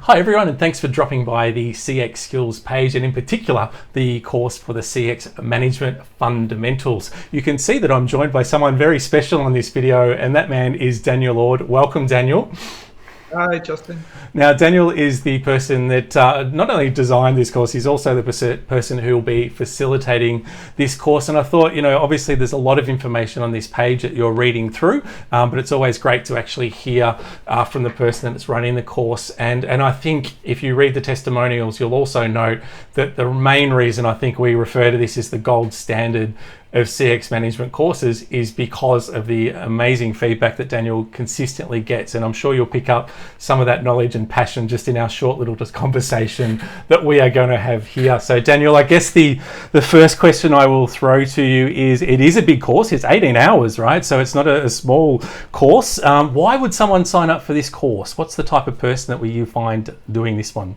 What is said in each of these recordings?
Hi everyone, and thanks for dropping by the CX Skills page, and in particular the course for the CX Management Fundamentals. You can see that I'm joined by someone very special on this video, and that man is Daniel Ord. Welcome, Daniel. Hi, Justin. Now, Daniel is the person that not only designed this course, he's also the person who will be facilitating this course. And I thought, obviously there's a lot of information on this page that you're reading through, but it's always great to actually hear from the person that's running the course. And I think if you read the testimonials, you'll also note that the main reason I think we refer to this as the gold standard of CX management courses is because of the amazing feedback that Daniel consistently gets. And I'm sure you'll pick up some of that knowledge and passion just in our short little conversation that we are going to have here. So Daniel, I guess the first question I will throw to you is, it is a big course. It's 18 hours, right? So it's not a small course. Why would someone sign up for this course? What's the type of person that you find doing this one?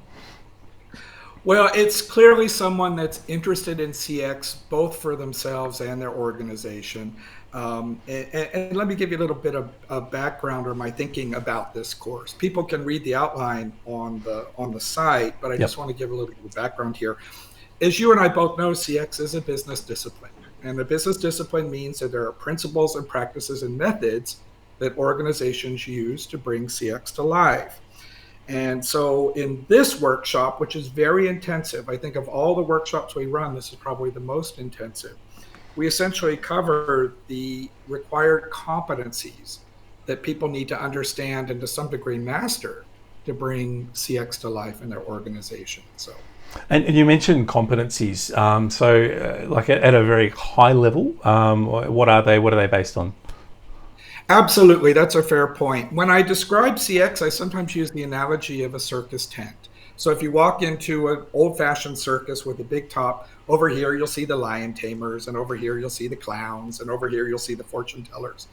Well, it's clearly someone that's interested in CX, both for themselves and their organization. And let me give you a little bit of background or my thinking about this course. People can read the outline on the site, but I just want to give a little bit of background here. As you and I both know, CX is a business discipline. And a business discipline means that there are principles and practices and methods that organizations use to bring CX to life. And so in this workshop, which is very intensive, I think of all the workshops we run, this is probably the most intensive. We essentially cover the required competencies that people need to understand and to some degree master to bring CX to life in their organization. And you mentioned competencies. Like at a very high level, what are they? What are they based on? Absolutely, that's a fair point. When I describe CX, I sometimes use the analogy of a circus tent. So if you walk into an old-fashioned circus with a big top, over here you'll see the lion tamers, and over here you'll see the clowns, and over here you'll see the fortune tellers.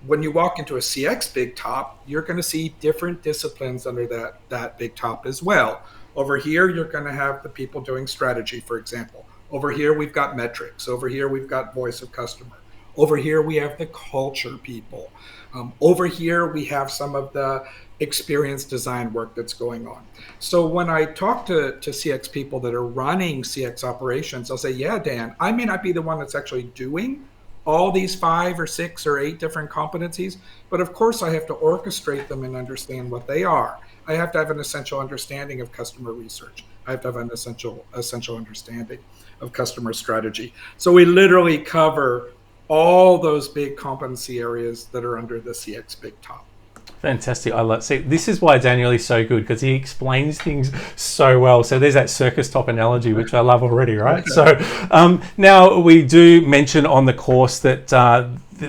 When you walk into a CX big top, you're going to see different disciplines under that big top as well. Over here, you're going to have the people doing strategy, for example. Over here, we've got metrics. Over here, we've got voice of customer. Over here, we have the culture people. Over here, we have some of the experience design work that's going on. So when I talk to CX people that are running CX operations, I'll say, yeah, Dan, I may not be the one that's actually doing all these 5 or 6 or 8 different competencies, but of course I have to orchestrate them and understand what they are. I have to have an essential understanding of customer research. I have to have an essential understanding of customer strategy. So we literally cover all those big competency areas that are under the CX big top. Fantastic. I love. See, this is why Daniel is so good, because he explains things so well. So there's that circus top analogy, which I love already, right? So now we do mention on the course that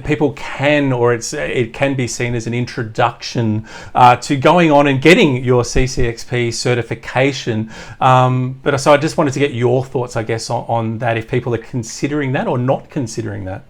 people can, or it can be seen as an introduction to going on and getting your CCXP certification. So I just wanted to get your thoughts, I guess, on that, if people are considering that or not considering that.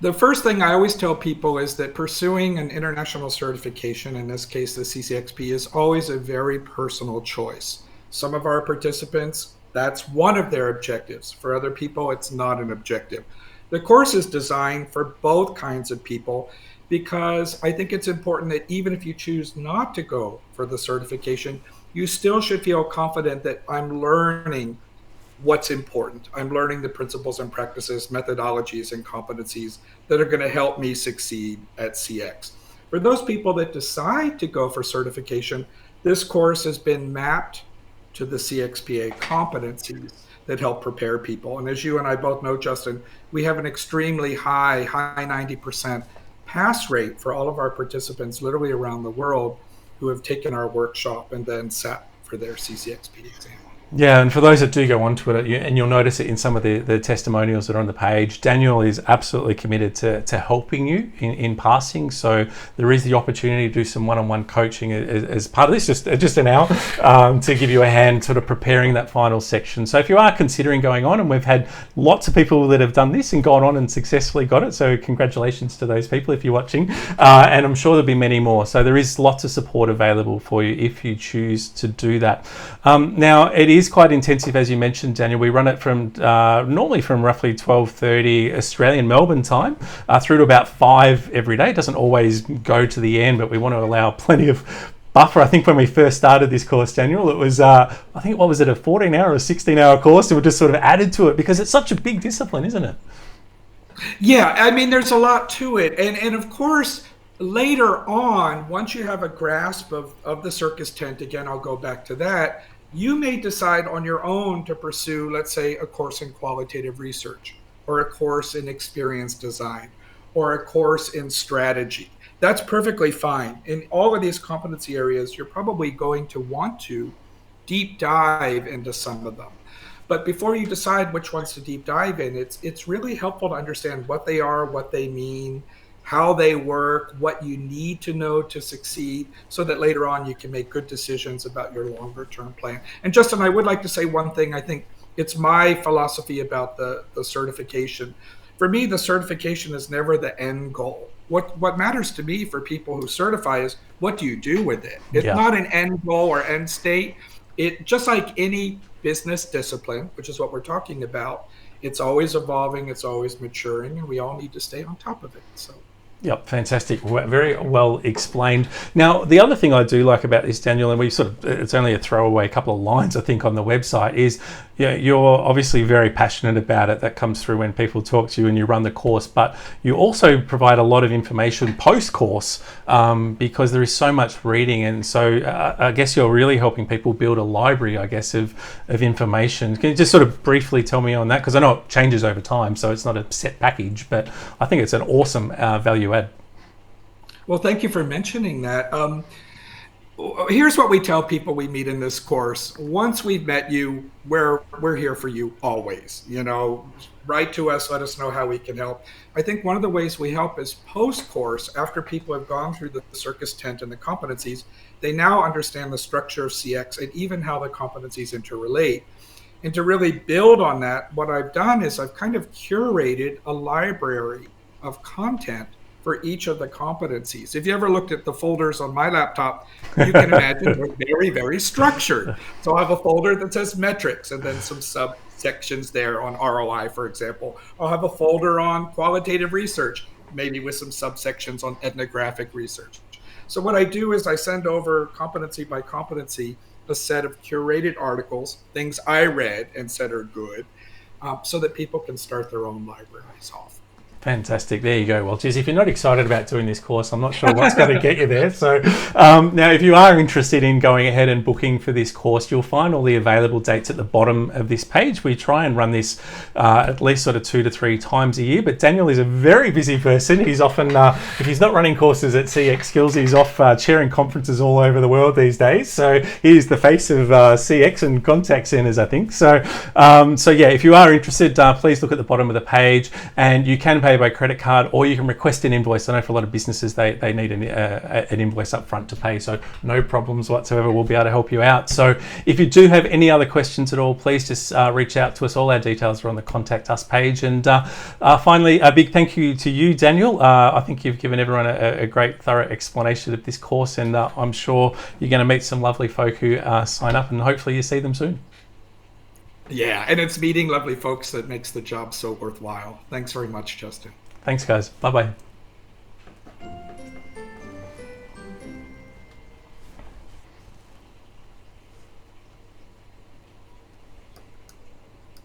The first thing I always tell people is that pursuing an international certification, in this case the CCXP, is always a very personal choice. Some of our participants, that's one of their objectives. For other people, it's not an objective. The course is designed for both kinds of people because I think it's important that even if you choose not to go for the certification, you still should feel confident that I'm learning what's important. I'm learning the principles and practices, methodologies, and competencies that are going to help me succeed at CX. For those people that decide to go for certification, this course has been mapped to the CXPA competencies that help prepare people. And as you and I both know, Justin, we have an extremely high 90% pass rate for all of our participants literally around the world who have taken our workshop and then sat for their CCXP exam. Yeah, and for those that do go onto it, and you'll notice it in some of the testimonials that are on the page, Daniel is absolutely committed to helping you in passing. So there is the opportunity to do some one-on-one coaching as part of this, just an hour, to give you a hand sort of preparing that final section. So if you are considering going on, and we've had lots of people that have done this and gone on and successfully got it, so congratulations to those people if you're watching, and I'm sure there'll be many more. So there is lots of support available for you if you choose to do that. Now, it is quite intensive, as you mentioned, Daniel. We run it from normally from roughly 12:30 Australian Melbourne time through to about 5 every day. It doesn't always go to the end, but we want to allow plenty of buffer. I think when we first started this course, Daniel, it was, I think, what was it, a 14-hour or 16-hour course? And we just sort of added to it because it's such a big discipline, isn't it? Yeah, I mean, there's a lot to it. And of course, later on, once you have a grasp of the circus tent, again, I'll go back to that, you may decide on your own to pursue, let's say, a course in qualitative research, or a course in experience design, or a course in strategy. That's perfectly fine. In all of these competency areas, you're probably going to want to deep dive into some of them. But before you decide which ones to deep dive in, it's really helpful to understand what they are, what they mean, how they work, what you need to know to succeed, so that later on you can make good decisions about your longer term plan. And Justin, I would like to say one thing. I think it's my philosophy about the certification. For me, the certification is never the end goal. What matters to me for people who certify is, what do you do with it? It's not an end goal or end state. It, just like any business discipline, which is what we're talking about, it's always evolving, it's always maturing, and we all need to stay on top of it. So. Yep, fantastic. Very well explained. Now, the other thing I do like about this, Daniel, and we sort of, it's only a throwaway couple of lines, I think, on the website, is you're obviously very passionate about it. That comes through when people talk to you and you run the course, but you also provide a lot of information post-course because there is so much reading. And so I guess you're really helping people build a library, I guess, of information. Can you just sort of briefly tell me on that? Because I know it changes over time, so it's not a set package, but I think it's an awesome value add. Well, thank you for mentioning that. Here's what we tell people we meet in this course. Once we've met you, we're here for you always. Write to us, let us know how we can help. I think one of the ways we help is post-course, after people have gone through the circus tent and the competencies, they now understand the structure of CX and even how the competencies interrelate. And to really build on that, what I've done is I've kind of curated a library of content for each of the competencies. If you ever looked at the folders on my laptop, you can imagine they're very, very structured. So I have a folder that says metrics and then some subsections there on ROI, for example. I'll have a folder on qualitative research, maybe with some subsections on ethnographic research. So what I do is I send over competency by competency a set of curated articles, things I read and said are good, so that people can start their own libraries off. Fantastic. There you go. Well, geez, if you're not excited about doing this course, I'm not sure what's going to get you there. So now, if you are interested in going ahead and booking for this course, you'll find all the available dates at the bottom of this page. We try and run this at least sort of 2 to 3 times a year, but Daniel is a very busy person. He's often, if he's not running courses at CX Skills, he's off chairing conferences all over the world these days. So he's the face of CX and contact centers, I think. So yeah, if you are interested, please look at the bottom of the page, and you can pay by credit card, or you can request an invoice. I know for a lot of businesses they need an invoice up front to pay, so no problems whatsoever. We'll be able to help you out. So if you do have any other questions at all, please just reach out to us. All our details are on the Contact Us page. And finally, a big thank you to you, Daniel. I think you've given everyone a great, thorough explanation of this course, and I'm sure you're going to meet some lovely folk who sign up, and hopefully you see them soon. Yeah, and it's meeting lovely folks that makes the job so worthwhile. Thanks very much, Justin. Thanks, guys. Bye-bye.